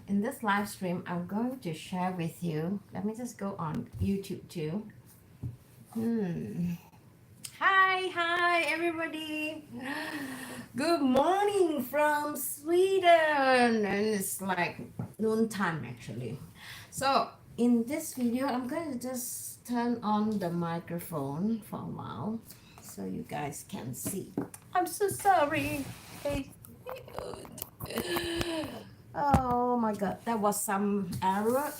in this live stream, I'm going to share with you. Let me just go on YouTube too. Hmm. Hi, everybody. Good morning from Sweden. And it's like noontime actually. So, in this video, I'm going to just turn on the microphone for a while so you guys can see. I'm so sorry. Hey. Oh my god, that was some error.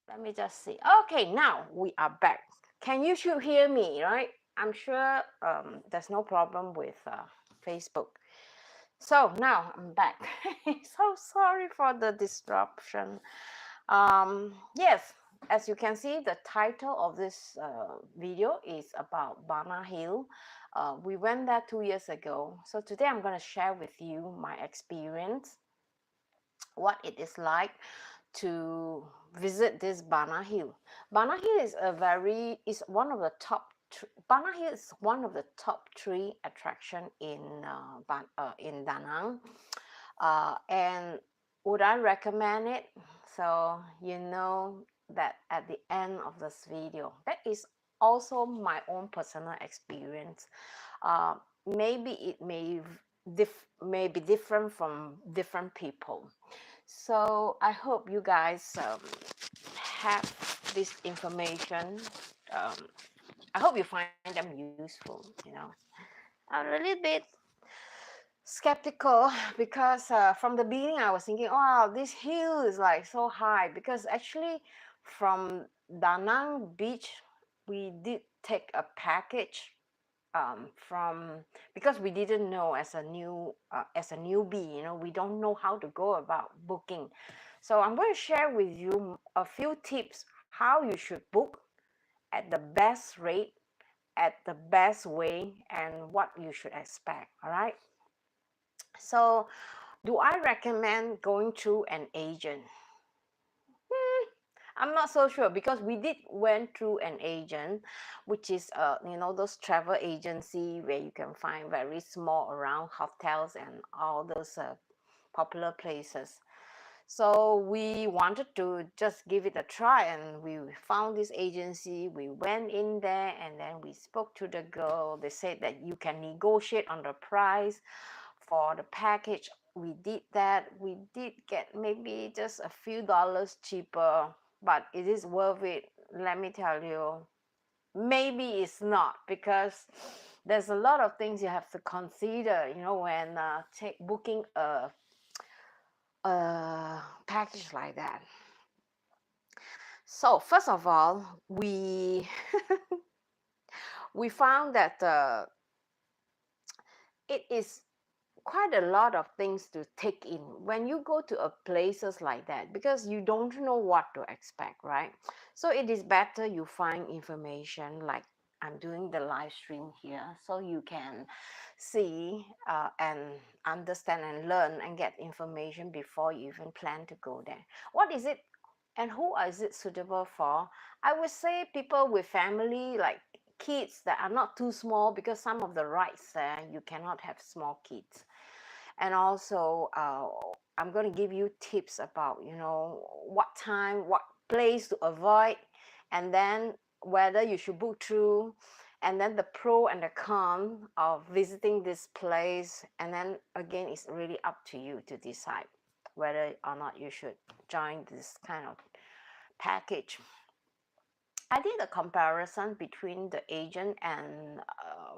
Let me just see. Okay, now we are back. Can you should hear me, right? I'm sure there's no problem with Facebook. So now I'm back. So sorry for the disruption. Yes, as you can see, the title of this video is about Bana Hill. We went there 2 years ago. So today I'm going to share with you my experience, what it is like to visit this Bana Hill. Bana Hill is one of the top. Bana Hill is one of the top three attraction in Da Nang. And would I recommend it? So you know that at the end of this video, that is also my own personal experience. Uh, Maybe it may be different from different people. So I hope you guys have this information. Um, I hope you find them useful. I'm a little bit skeptical because from the beginning I was thinking, oh, this hill is like so high because actually from Da Nang Beach we did take a package from because we didn't know as a newbie, we don't know how to go about booking. So I'm going to share with you a few tips how you should book at the best rate, at the best way, and what you should expect. All right. So, do I recommend going through an agent? I'm not so sure because we did went through an agent, which is those travel agency where you can find very small around hotels and all those popular places. So we wanted to just give it a try, and we found this agency. We went in there, and then we spoke to the girl. They said that you can negotiate on the price for the package. We did that. We did get maybe just a few dollars cheaper, but it is worth it. Let me tell you, maybe it's not because there's a lot of things you have to consider, when booking a package like that. So first of all, we we found that it is quite a lot of things to take in when you go to a places like that because you don't know what to expect, right? So it is better you find information like I'm doing the live stream here so you can see and understand and learn and get information before you even plan to go there. What is it and who is it suitable for? I would say people with family, like kids that are not too small, because some of the rides there you cannot have small kids. And also I'm going to give you tips about, you know, what time, what place to avoid, and then whether you should book through, and then the pro and the con of visiting this place. And then again, it's really up to you to decide whether or not you should join this kind of package. I did a comparison between the agent and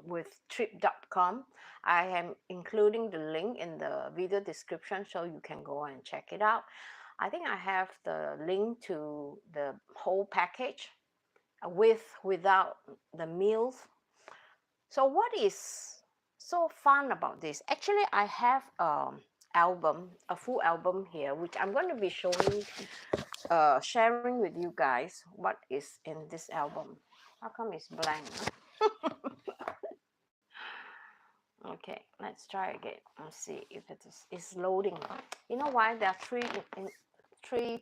with trip.com. I am including the link in the video description so you can go and check it out. I think I have the link to the whole package without the meals. So what is so fun about this? Actually, I have a full album here, which I'm going to be showing, sharing with you guys what is in this album. How come it's blank? Okay, let's try again. Let's see if it's loading. You know why? There are three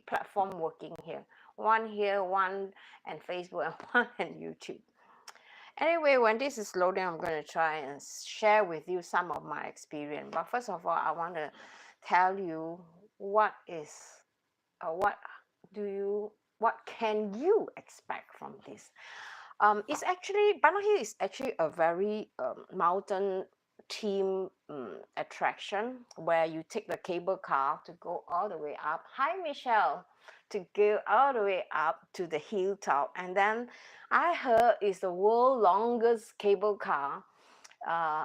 platform working here. One and Facebook, and one and YouTube. Anyway, when this is loading, I'm going to try and share with you some of my experience. But first of all, I want to tell you what what can you expect from this. It's actually, Banana Hill is actually a very mountain team attraction, where you take the cable car to go all the way up. Hi, Michelle. To go all the way up to the hilltop, and then I heard it's the world's longest cable car,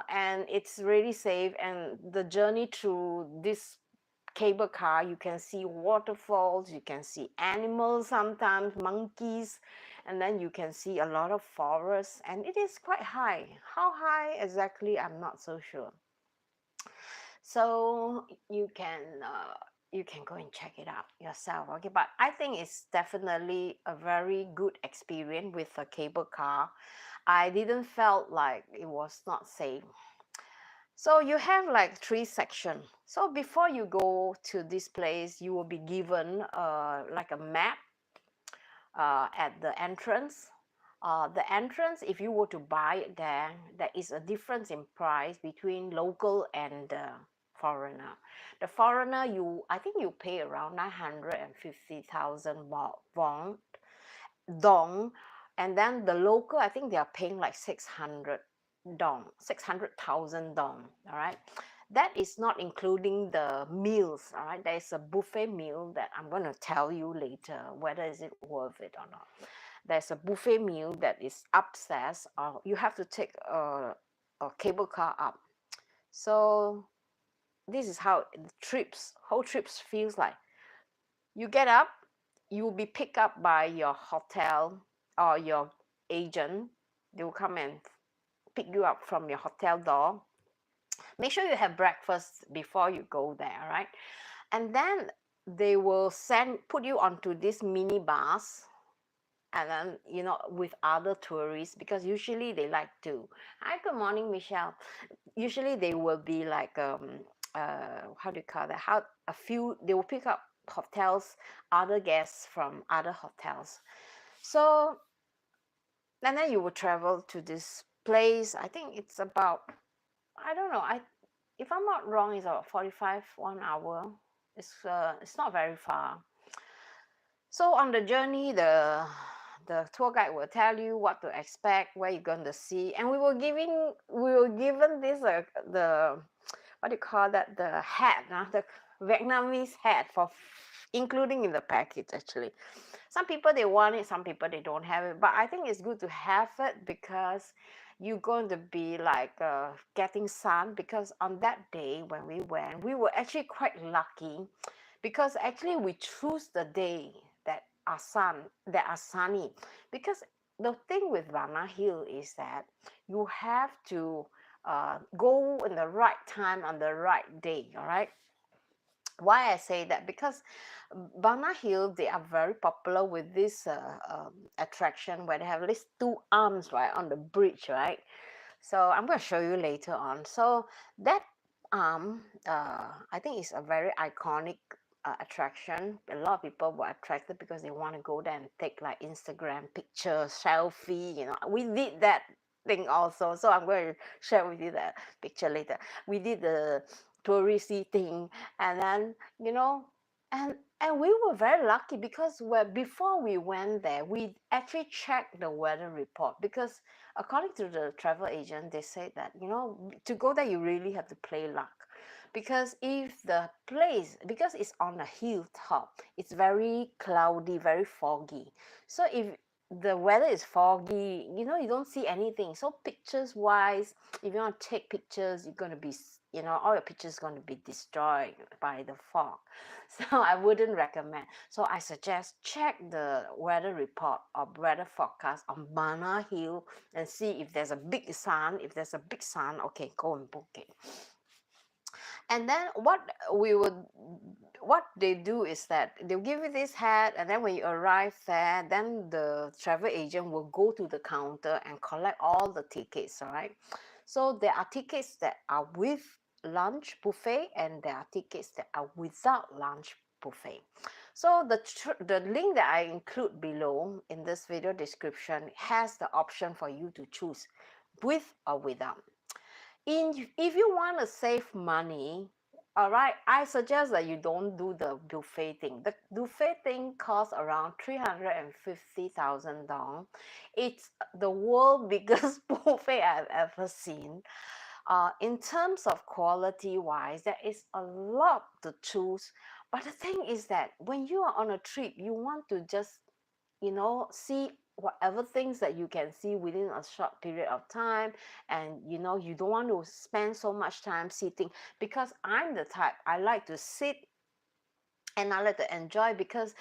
and it's really safe. And the journey through this cable car, you can see waterfalls, you can see animals, sometimes monkeys, and then you can see a lot of forests, and it is quite high. How high exactly, I'm not so sure. So you can go and check it out yourself. Okay, but I think it's definitely a very good experience with a cable car. I didn't felt like it was not safe. So you have like three sections. So before you go to this place, you will be given like a map at the entrance. The entrance, if you were to buy it there is a difference in price between local and foreigner. The foreigner, I think you pay around 950,000 dong, and then the local, I think they are paying like 600,000 dong. All right, that is not including the meals. All right, there is a buffet meal that I'm going to tell you later whether is it worth it or not. There's a buffet meal that is upstairs, or you have to take a cable car up. So this is how the whole trips feels like. You get up, you will be picked up by your hotel or your agent. They will come and pick you up from your hotel door. Make sure you have breakfast before you go there, right? And then they will put you onto this mini bus, and then, you know, with other tourists, because usually they like to, hi, good morning, Michelle. Usually they will be like how do you call that, how a few, they will pick up hotels, other guests from other hotels. So, and then you will travel to this place. I think it's about, I don't know, if I'm not wrong, it's about 45 1 hour. It's not very far. So on the journey, the tour guide will tell you what to expect, where you're going to see, and we were given this the, what do you call that, the hat, the Vietnamese hat, for including in the package. Actually, some people they want it, some people they don't have it, but I think it's good to have it, because you're going to be like getting sun. Because on that day when we went, we were actually quite lucky, because actually we choose the day that are sunny. Because the thing with Banana Hill is that you have to go in the right time on the right day. All right, why I say that, because Banana Hill, they are very popular with this attraction, where they have these two arms right on the bridge, right? So I'm going to show you later on. So that I think is a very iconic attraction. A lot of people were attracted because they want to go there and take like Instagram pictures, selfie. We did that thing also. So I'm going to share with you that picture later. We did the touristy thing, and then and we were very lucky because before we went there, we actually checked the weather report because according to the travel agent, they said that to go there you really have to play luck because if the place because it's on a hilltop, it's very cloudy, very foggy. So if the weather is foggy, you don't see anything. So pictures wise, if you want to take pictures, you're going to be all your pictures going to be destroyed by the fog. So I wouldn't recommend. So I suggest check the weather report or weather forecast on Bana Hill and see if there's a big sun. If there's a big sun, okay, go and book it. And then what they do is that they'll give you this hat, and then when you arrive there, then the travel agent will go to the counter and collect all the tickets. All right, so there are tickets that are with lunch buffet, and there are tickets that are without lunch buffet. So the link that I include below in this video description has the option for you to choose with or without. If you want to save money, all right, I suggest that you don't do the buffet thing. The buffet thing costs around 350,000 dong. It's the world biggest buffet I've ever seen. In terms of quality wise, there is a lot to choose. But the thing is that when you are on a trip, you want to just see whatever things that you can see within a short period of time, and you don't want to spend so much time sitting, because I'm the type I like to sit and I like to enjoy, because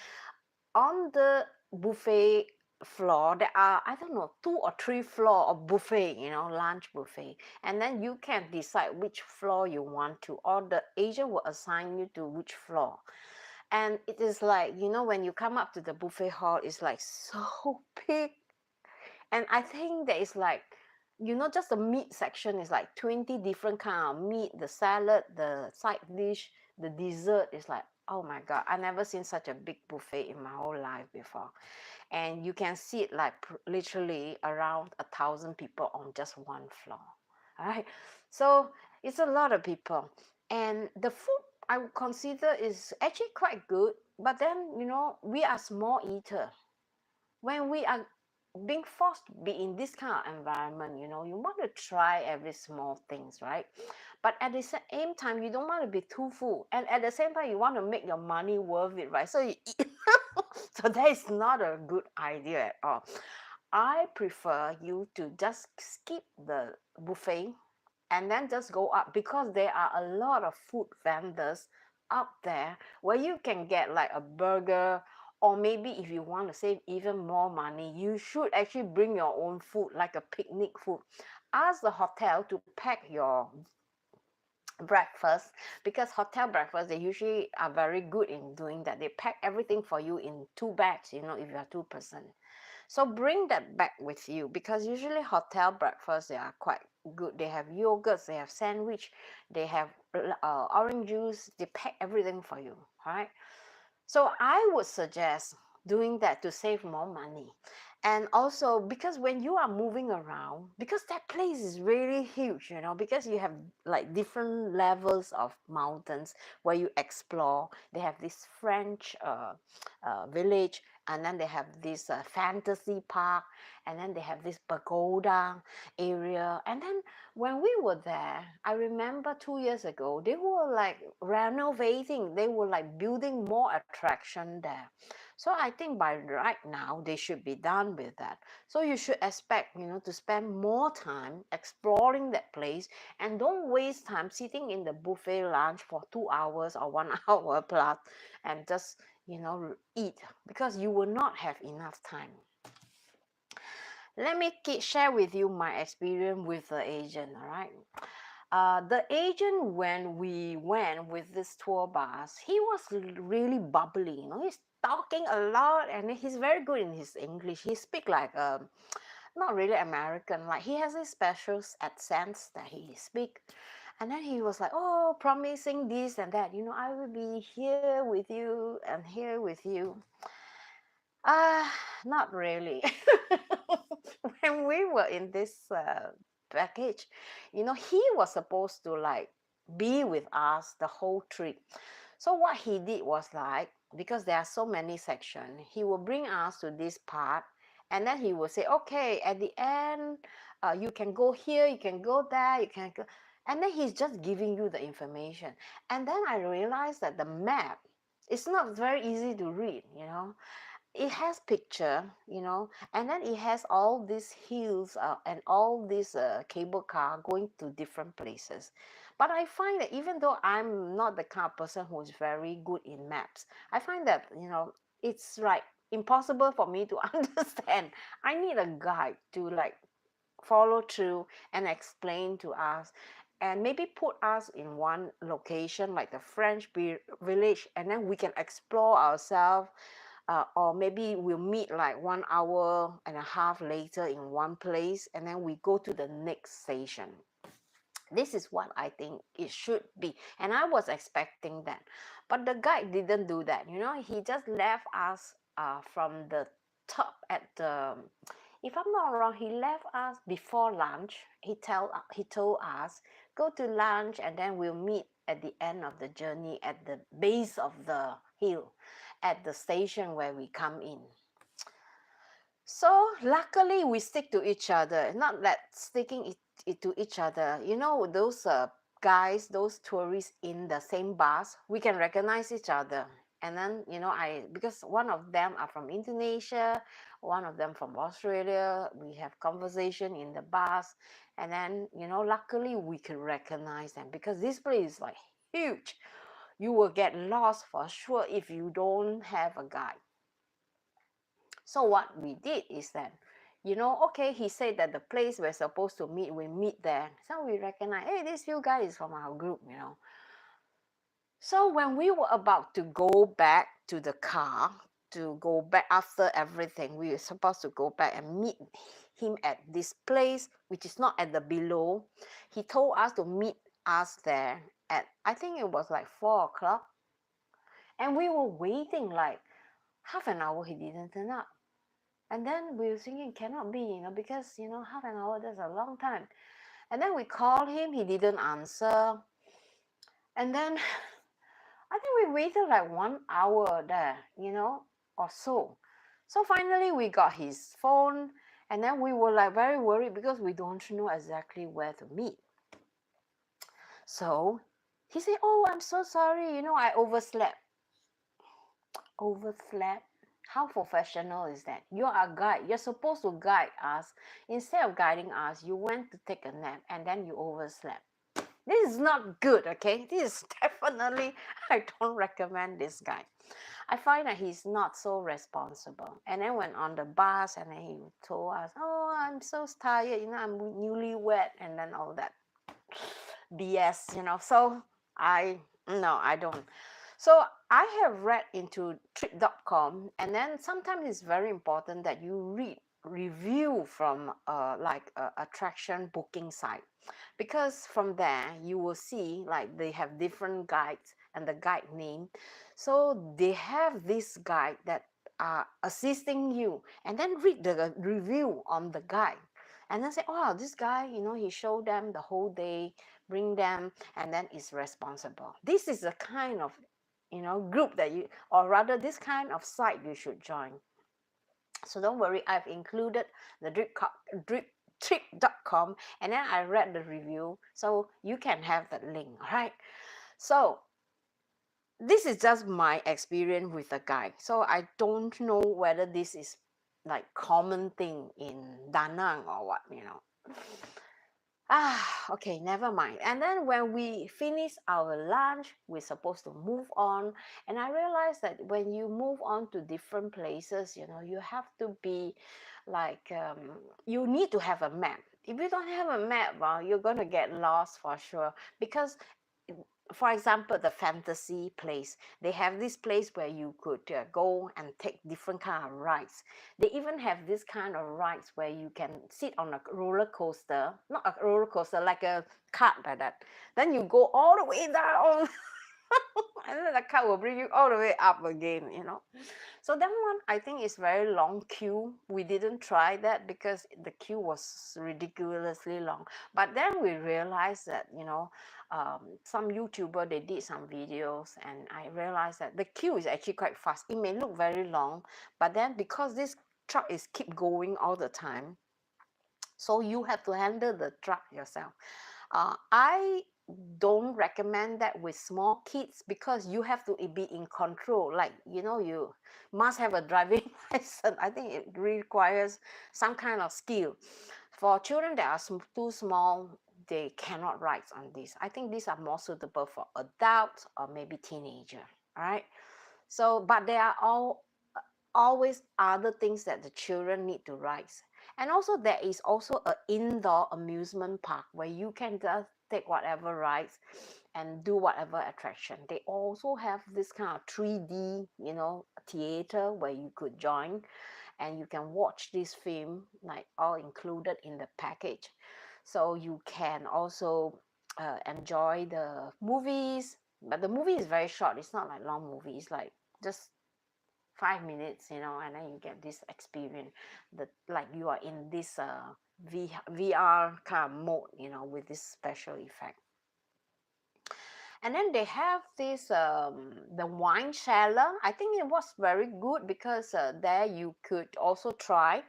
on the buffet floor there are, I don't know, 2 or 3 floor of buffet, lunch buffet, and then you can decide which floor you want to, or the agent will assign you to which floor. And it is like, when you come up to the buffet hall, it's like so big. And I think there is like, just the meat section is like 20 different kind of meat, the salad, the side dish, the dessert is like, oh my God, I never seen such a big buffet in my whole life before. And you can see it like literally around 1,000 people on just one floor. All right. So it's a lot of people. And the food I would consider is actually quite good. But then, we are small eater. When we are being forced to be in this kind of environment, you want to try every small things, right? But at the same time, you don't want to be too full, and at the same time you want to make your money worth it, right? So you eat. So that is not a good idea at all. I prefer you to just skip the buffet and then just go up, because there are a lot of food vendors up there where you can get like a burger, or maybe if you want to save even more money, you should actually bring your own food, like a picnic food. Ask the hotel to pack your breakfast, because hotel breakfast, they usually are very good in doing that. They pack everything for you in 2 bags, if you are 2 person. So bring that back with you, because usually hotel breakfast, they are quite good. They have yogurts, they have sandwich, they have orange juice. They pack everything for you. All right. So I would suggest doing that to save more money. And also because when you are moving around, because that place is really huge, because you have like different levels of mountains where you explore. They have this French village, and then they have this fantasy park, and then they have this pagoda area. And then when we were there, I remember 2 years ago, they were like renovating, they were like building more attraction there. So I think by right now they should be done with that. So you should expect, to spend more time exploring that place, and don't waste time sitting in the buffet lunch for 2 hours or 1 hour plus and just, eat, because you will not have enough time. Let me share with you my experience with the agent. All right. The agent, when we went with this tour bus, he was really bubbly. He's talking a lot, and he's very good in his English. He speak like not really American. Like he has a special accent that he speak, And then he was like, oh, promising this and that, I will be here with you and here with you. Ah, not really. When we were in this package, he was supposed to like be with us the whole trip. So what he did was like, because there are so many sections, he will bring us to this part, and then he will say, okay, at the end, you can go here, you can go there, you can go, and then he's just giving you the information. And then I realized that the map is not very easy to read. It has picture, and then it has all these hills and all this cable car going to different places. But I find that even though I'm not the kind of person who is very good in maps, I find that it's like impossible for me to understand. I need a guide to like follow through and explain to us, and maybe put us in one location like the French village, and then we can explore ourselves, or maybe we'll meet like 1 hour and a half later in one place, and then we go to the next station. This is what I think it should be, and I was expecting that, but the guide didn't do that. He just left us from the top at the, if I'm not wrong, he left us before lunch. He told us, go to lunch and then we'll meet at the end of the journey at the base of the hill, at the station where we come in. So luckily we stick to each other, not that sticking it to each other. Those guys, those tourists in the same bus, we can recognize each other. And then, because one of them are from Indonesia, one of them from Australia, we have conversation in the bus. And then, luckily we can recognize them, because this place is like huge. You will get lost for sure if you don't have a guide. So what we did is that, okay, he said that the place we're supposed to meet, we meet there. So we recognize, hey, this few guys is from our group. So when we were about to go back to the car, to go back after everything, we were supposed to go back and meet him at this place, which is not at the below. He told us to meet us there at, I think it was like 4 o'clock. And we were waiting like half an hour, he didn't turn up. And then we were thinking, cannot be, because, half an hour, that's a long time. And then we called him, he didn't answer. And then I think we waited like 1 hour there, or so. So finally we got his phone, and then we were like very worried because we don't know exactly where to meet. So he said, oh, I'm so sorry, I overslept. Overslept? How professional is that? You're a guide. You're supposed to guide us. Instead of guiding us, you went to take a nap and then you overslept. This is not good, okay? This is definitely, I don't recommend this guy. I find that he's not so responsible. And then when on the bus, and then he told us, oh, I'm so tired, I'm newly wet, and then all that BS, So no, I don't. So I have read into trip.com, and then sometimes it's very important that you read review from like a attraction booking site, because from there you will see like they have different guides and the guide name. So they have this guide that are assisting you, and then read the review on the guide, and then say, oh, this guy, he showed them the whole day, bring them, and then is responsible. This is the kind of group that you, or rather this kind of site you should join. So don't worry, I've included the trip.com, and then I read the review, so you can have that link. All right, so this is just my experience with the guide, so I don't know whether this is like common thing in Da Nang or what. Okay, never mind. And then when we finish our lunch, we're supposed to move on. And I realized that when you move on to different places, you have to be like, you need to have a map. If you don't have a map, you're going to get lost for sure. Because for example, the fantasy place, they have this place where you could go and take different kind of rides. They even have this kind of rides where you can sit on a roller coaster, not a roller coaster, like a cart like that. Then you go all the way down, and then the cart will bring you all the way up again. So that one, I think, is very long queue. We didn't try that because the queue was ridiculously long. But then we realized that, some YouTuber, they did some videos, and I realized that the queue is actually quite fast. It may look very long, but then because this truck is keep going all the time, so you have to handle the truck yourself. I don't recommend that with small kids because you have to be in control. Like, you must have a driving license. I think it requires some kind of skill. For children that are too small, they cannot ride on this. I think these are more suitable for adults or maybe teenager. All right. So, but there are always other things that the children need to ride. And also there is also an indoor amusement park where you can just take whatever rides and do whatever attraction. They also have this kind of 3D, theater where you could join and you can watch this film like all included in the package. So you can also enjoy the movies, but the movie is very short. It's not like long movie. It's like just 5 minutes, and then you get this experience that like you are in this VR kind of mode, with this special effect. And then they have this the wine cellar. I think it was very good because there you could also try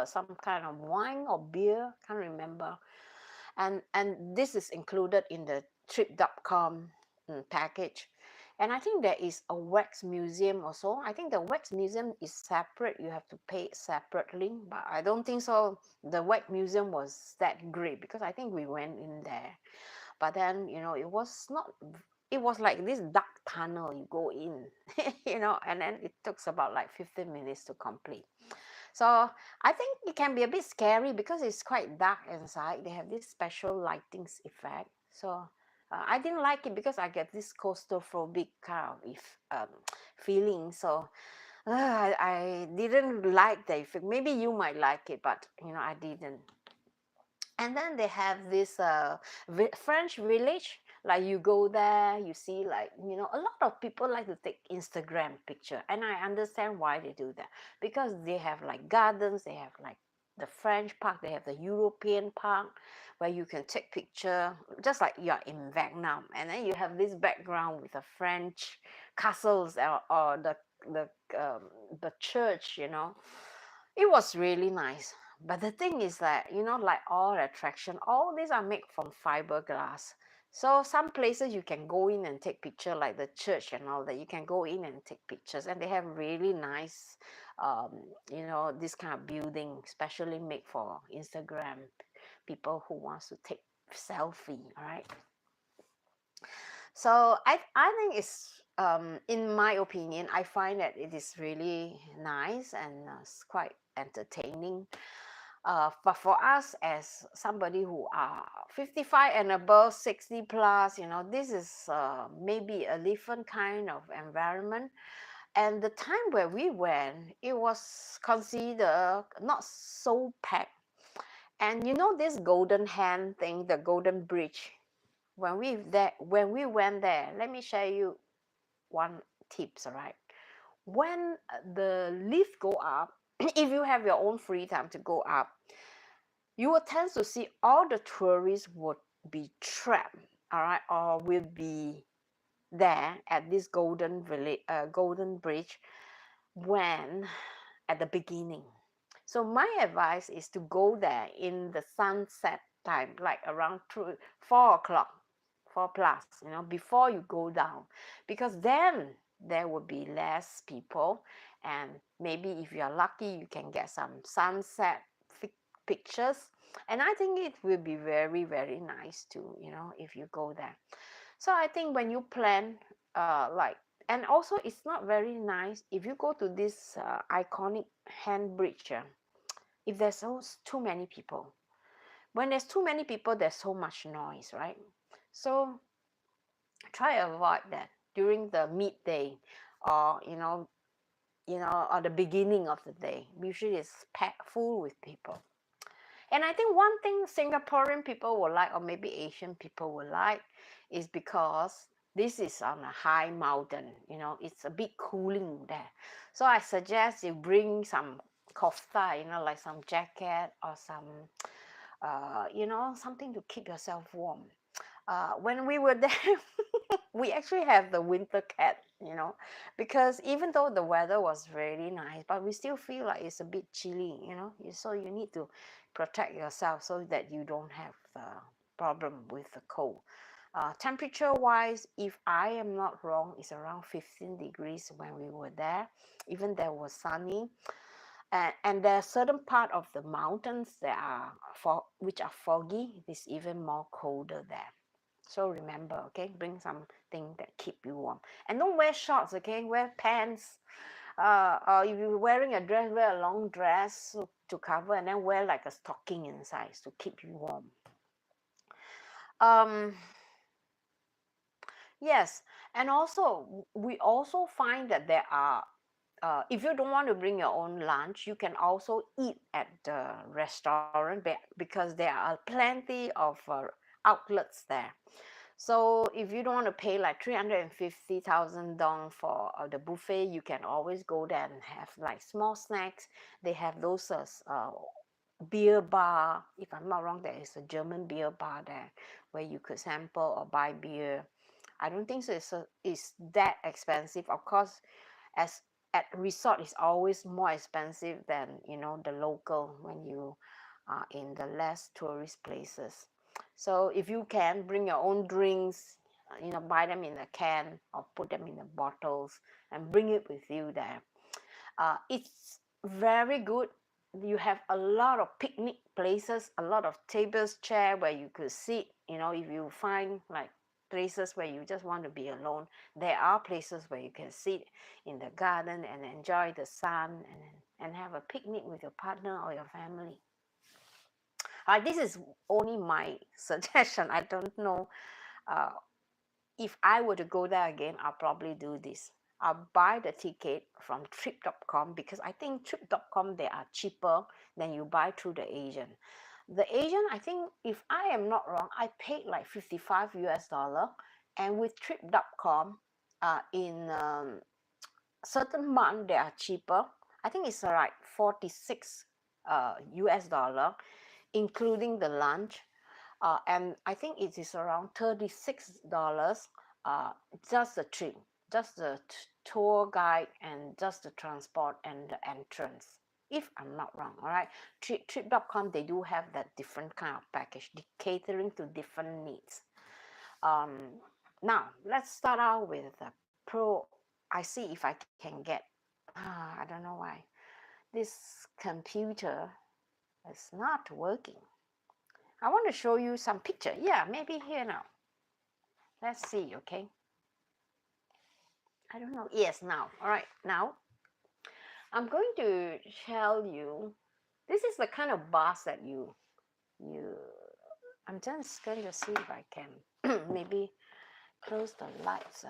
some kind of wine or beer, can't remember. And this is included in the trip.com package. And I think there is a wax museum also. I think the wax museum is separate. You have to pay separately, but I don't think so. The wax museum was that great because I think we went in there. But then, it was not, it was like this dark tunnel you go in, and then it took about like 15 minutes to complete. So I think it can be a bit scary because it's quite dark inside. They have this special lightings effect. So I didn't like it because I get this claustrophobic kind of feeling. So I didn't like the effect. Maybe you might like it, but I didn't. And then they have this French village. Like you go there, you see like, a lot of people like to take Instagram picture. And I understand why they do that. Because they have like gardens, they have like the French park, they have the European park where you can take picture just like you're in Vietnam. And then you have this background with the French castles or the church, It was really nice. But the thing is that, like all attraction, all these are made from fiberglass. So some places you can go in and take picture, like the church and all that. You can go in and take pictures, and they have really nice, this kind of building, specially made for Instagram people who wants to take selfie. All right. So I think it's in my opinion, I find that it is really nice and it's quite entertaining. But for us as somebody who are 55 and above, 60 plus, this is maybe a different kind of environment. And the time where we went, it was considered not so packed. And this golden hand thing, the golden bridge, when we went there, let me share you one tips, all right? When the lift go up, if you have your own free time to go up, you will tend to see all the tourists would be trapped, all right, or will be there at this golden bridge when at the beginning. So my advice is to go there in the sunset time, like around 4 o'clock, 4 plus, before you go down, because then there will be less people, and maybe if you are lucky, you can get some sunset pictures. And I think it will be very, very nice too, if you go there. So I think when you plan, like, and also it's not very nice if you go to this iconic hand bridge. If there's too many people, when there's too many people, there's so much noise, right? So try to avoid that during the midday, or or the beginning of the day. Usually it's packed full with people. And I think one thing Singaporean people will like, or maybe Asian people will like, is because this is on a high mountain, it's a bit cooling there. So I suggest you bring some kofta, like some jacket or some, something to keep yourself warm. When we were there, we actually have the winter cat, because even though the weather was really nice, but we still feel like it's a bit chilly, so you need to protect yourself so that you don't have the problem with the cold. Temperature wise, if I am not wrong, it's around 15 degrees when we were there. Even there was sunny, and there are certain part of the mountains that are which are foggy. It is even more colder there. So remember, okay, bring something that keep you warm, and don't wear shorts. Okay, wear pants. Or if you're wearing a dress, wear a long dress to cover, and then wear like a stocking inside to keep you warm. Um, yes, and also we also find that there are, if you don't want to bring your own lunch, you can also eat at the restaurant because there are plenty of outlets there. So if you don't want to pay like 350,000 dong for the buffet, you can always go there and have like small snacks. They have those beer bar. If I'm not wrong, there is a German beer bar there where you could sample or buy beer. I don't think so it's that expensive. Of course, as at resort is always more expensive than the local when you are in the less tourist places. So if you can bring your own drinks, buy them in a can or put them in the bottles and bring it with you there. It's very good. You have a lot of picnic places, a lot of tables, chair where you could sit. If you find like places where you just want to be alone, there are places where you can sit in the garden and enjoy the sun and have a picnic with your partner or your family. This is only my suggestion. I don't know. Uh, if I were to go there again, I'll probably do this. I'll buy the ticket from trip.com, because I think trip.com, they are cheaper than you buy through the agent. The agent, I think, if I am not wrong, I paid like 55 US dollar, and with trip.com, in certain month they are cheaper. I think it's like 46 US dollar, including the lunch. And I think it is around $36, just the trip, just the tour guide, and just the transport and the entrance, if I'm not wrong. All right, trip.com, they do have that different kind of package, catering to different needs. Now let's start out with the pro. I see if I can get, I don't know why this computer is not working. I want to show you some picture. Yeah, maybe here now. Let's see, okay? I don't know. Yes, now. All right, now I'm going to tell you. This is the kind of bus that you. I'm just going to see if I can maybe close the lights.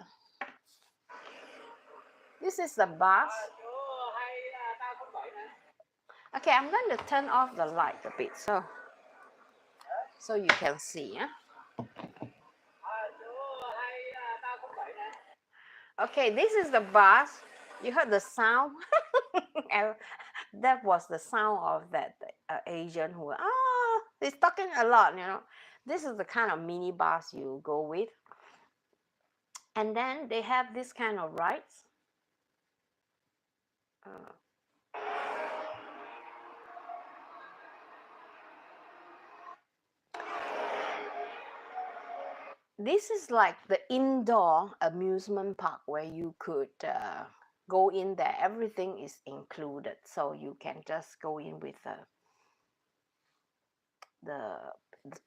This is the bus. Okay, I'm going to turn off the light a bit so you can see. Okay, this is the bus. You heard the sound? That was the sound of that Asian who, he's talking a lot. This is the kind of mini bus you go with. And then they have this kind of rides. Uh, this is like the indoor amusement park where you could go in there. Everything is included. So you can just go in with the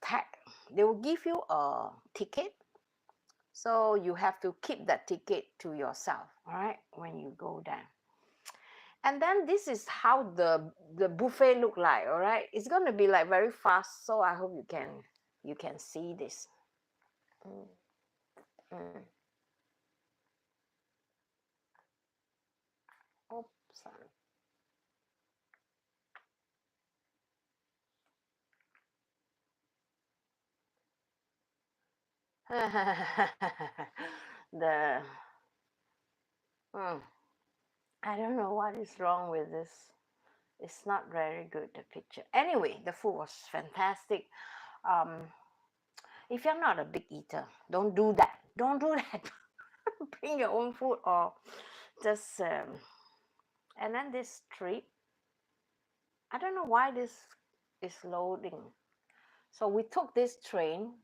tag. They will give you a ticket. So you have to keep that ticket to yourself, all right, when you go there. And then this is how the buffet look like, all right. It's going to be like very fast, so I hope you can see this. Mm. Oops. The I don't know what is wrong with this. It's not very good, the picture. Anyway, the food was fantastic. Um, if you're not a big eater, don't do that. Don't do that. Bring your own food or just and then this trip. I don't know why this is loading. So we took this train.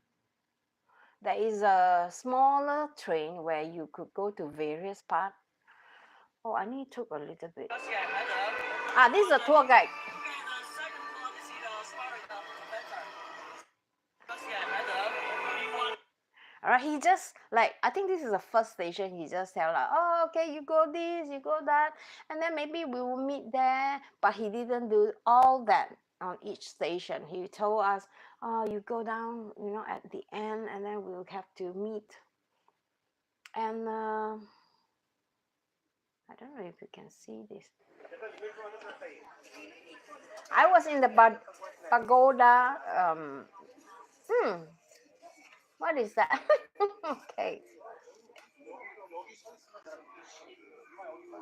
There is a smaller train where you could go to various parts. Oh, I need to took a little bit. Ah, this is a tour guide. All right, he just like I think this is the first station. He just tell like, oh, okay, you go this, you go that, and then maybe we will meet there. But he didn't do all that on each station. He told us, oh, you go down, at the end, and then we'll have to meet. And I don't know if you can see this. I was in the pagoda. What is that? Okay,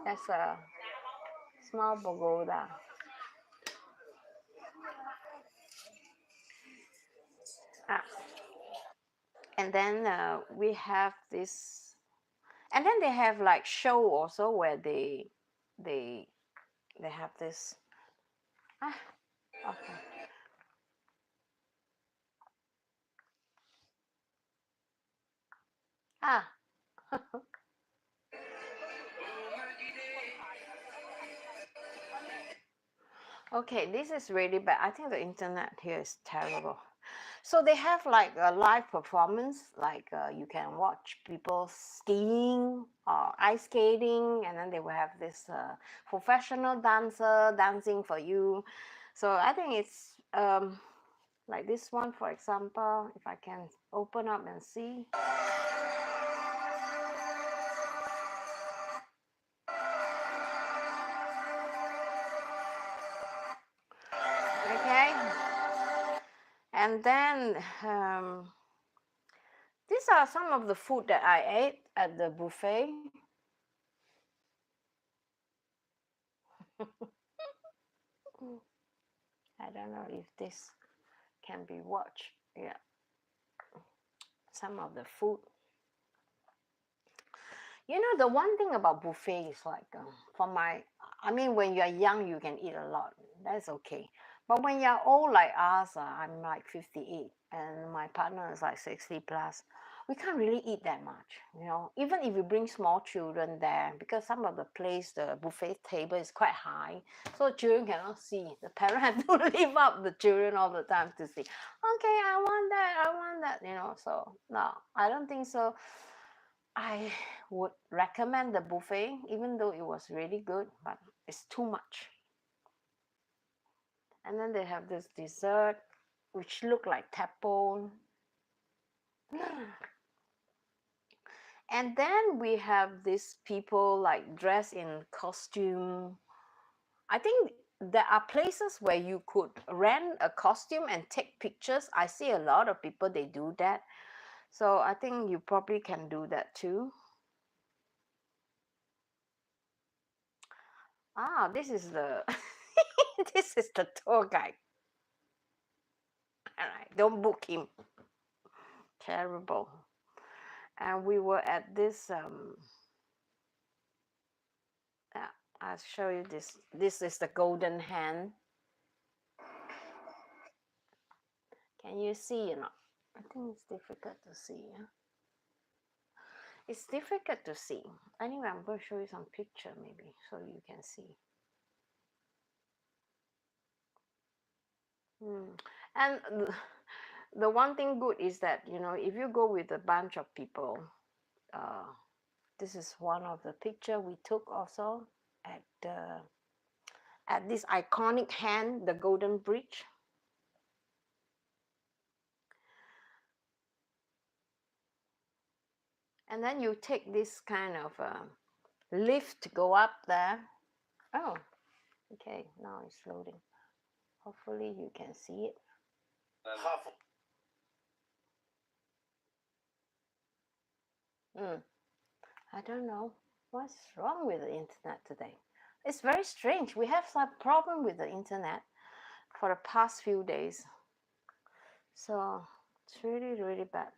that's a small pagoda. Ah, and then we have this, and then they have like show also where they they have this. Ah, okay. Ah, okay. This is really bad. I think the internet here is terrible. So they have like a live performance, like you can watch people skiing or ice skating, and then they will have this professional dancer dancing for you. So I think it's like this one, for example, if I can open up and see. Okay, and then these are some of the food that I ate at the buffet. I don't know if this can be watched. Yeah, some of the food. The one thing about buffet is like, I mean, when you're young, you can eat a lot. That's okay. But when you're old like us, I'm like 58 and my partner is like 60 plus, we can't really eat that much. Even if you bring small children there, because some of the place, the buffet table is quite high, so children cannot see. The parent have to lift up the children all the time to see, okay, I want that. So no, I don't think so. I would recommend the buffet, even though it was really good, but it's too much. And then they have this dessert, which look like tadpole. And then we have these people like dressed in costume. I think there are places where you could rent a costume and take pictures. I see a lot of people, they do that. So I think you probably can do that too. Ah, this is the this is the tour guide. All right, don't book him. Terrible. And we were at this. I'll show you this. This is the golden hand. Can you see? I think it's difficult to see. It's difficult to see. Anyway, I'm going to show you some picture maybe so you can see. And the one thing good is that if you go with a bunch of people, this is one of the picture we took also at this iconic hand, the Golden Bridge. And then you take this kind of lift to go up there. Oh, okay, now it's loading. Hopefully you can see it. I don't know what's wrong with the internet today. It's very strange. We have some problem with the internet for the past few days. So it's really, really bad.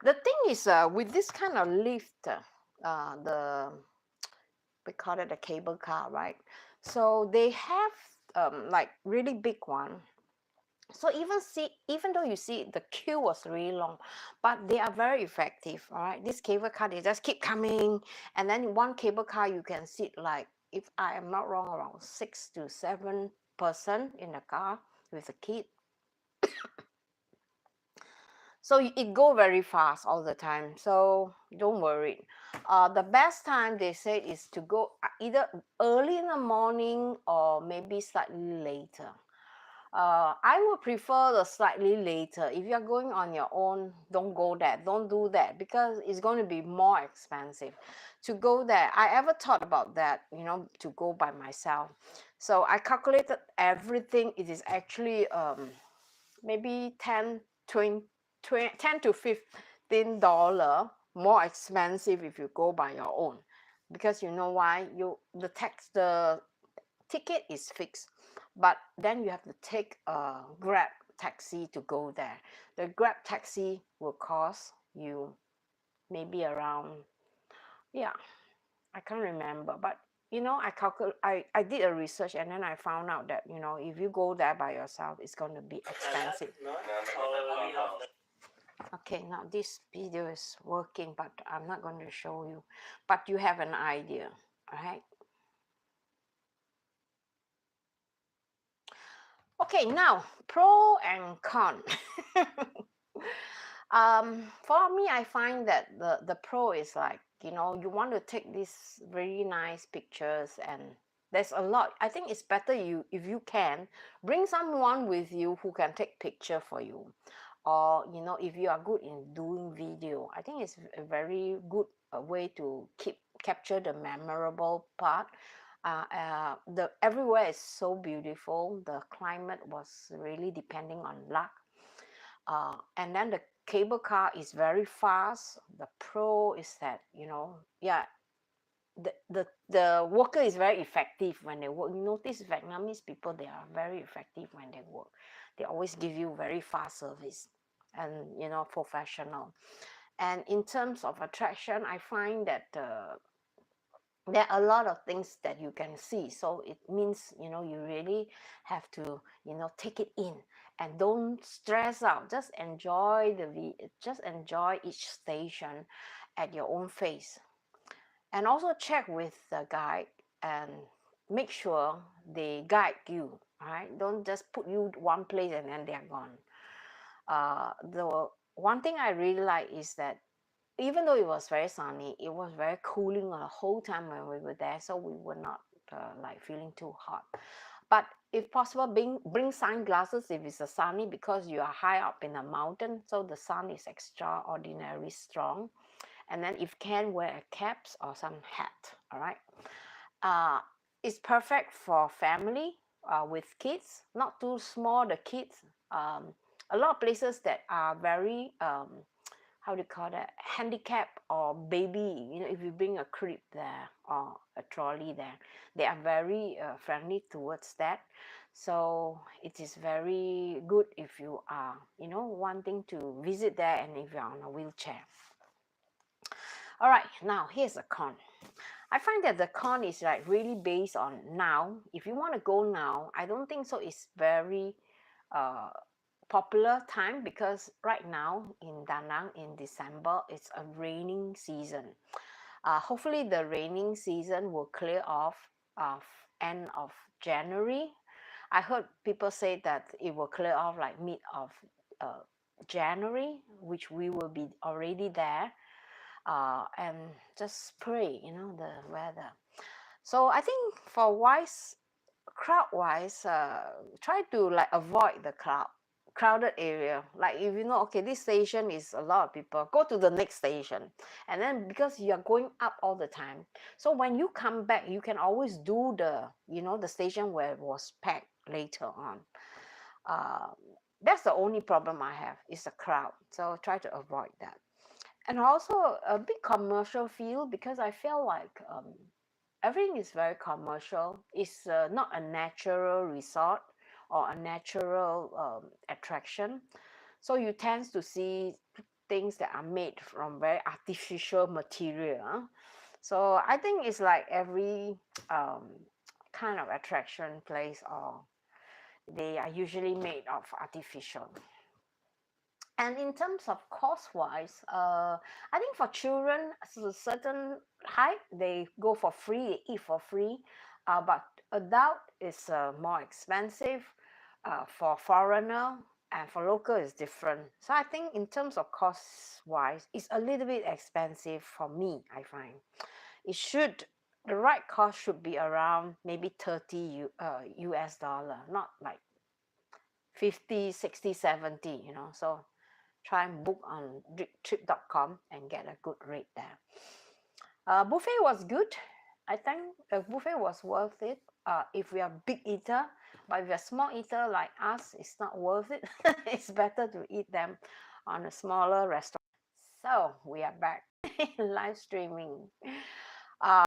The thing is, with this kind of lift, the we call it a cable car, right? So they have like really big one. So even though you see the queue was really long, but they are very effective. All right, this cable car they just keep coming, and then one cable car you can sit like, if I am not wrong, around 6 to 7 person in the car with a kid. So it go very fast all the time, so don't worry. The best time they say is to go either early in the morning or maybe slightly later. I would prefer the slightly later. If you're going on your own, don't go there. Don't do that because it's going to be more expensive to go there. I ever thought about that, to go by myself. So I calculated everything. It is actually maybe 10 to $15 more expensive if you go by your own, because you know why, the ticket is fixed, but then you have to take a Grab taxi to go there. The Grab taxi will cost you maybe around, yeah, I can't remember, but I did a research and then I found out that if you go there by yourself, it's going to be expensive. Okay, now this video is working, but I'm not going to show you, but you have an idea, all right? Okay, now pro and con. For me, I find that the pro is like, you want to take these very nice pictures, and there's a lot. I think it's better if you can bring someone with you who can take picture for you, or if you are good in doing video. I think it's a very good way to capture the memorable part. The everywhere is so beautiful. The climate was really depending on luck. And then the cable car is very fast. The pro is that, yeah, the worker is very effective when they work. You notice Vietnamese people, they are very effective when they work. They always give you very fast service and, professional. And in terms of attraction, I find that there are a lot of things that you can see, so it means you really have to take it in and don't stress out. Just enjoy just enjoy each station at your own pace, and also check with the guide and make sure they guide you. Right, don't just put you one place and then they're gone. The one thing I really like is that even though it was very sunny, it was very cooling the whole time when we were there, so we were not like feeling too hot. But if possible, bring sunglasses if it's sunny, because you are high up in a mountain, so the sun is extraordinarily strong. And then if can, wear a caps or some hat. All right. It's perfect for family with kids, not too small the kids. A lot of places that are very how do you call that, handicap or baby, if you bring a crib there or a trolley there, they are very friendly towards that. So it is very good if you are wanting to visit there and if you're on a wheelchair. All right, now here's a con. I find that the con is like really based on now. If you want to go now, I don't think so it's very popular time, because right now in Da Nang in December it's a raining season. Hopefully the raining season will clear off end of January. I heard people say that it will clear off like mid of January, which we will be already there. And just pray, the weather. So I think for wise crowd wise, try to like avoid the crowded area. Like if you know, okay, this station is a lot of people, go to the next station. And then because you're going up all the time, so when you come back, you can always do the station where it was packed later on. uh, that's the only problem I have, is the crowd, so try to avoid that. And also a big commercial feel, because I feel like everything is very commercial. It's not a natural resort or a natural attraction. So you tend to see things that are made from very artificial material. So I think it's like every um, kind of attraction place, or they are usually made of artificial. And in terms of cost wise, I think for children, a certain height, they go for free, they eat for free. But adult is more expensive. For foreigner and for local is different. So I think in terms of cost wise, it's a little bit expensive for me, I find. The right cost should be around maybe 30 US dollar, not like 50, 60, 70, So try and book on trip.com and get a good rate there. Buffet was good. I think the buffet was worth it if we are big eater, but if you're small eater like us, it's not worth it. It's better to eat them on a smaller restaurant. So we are back live streaming.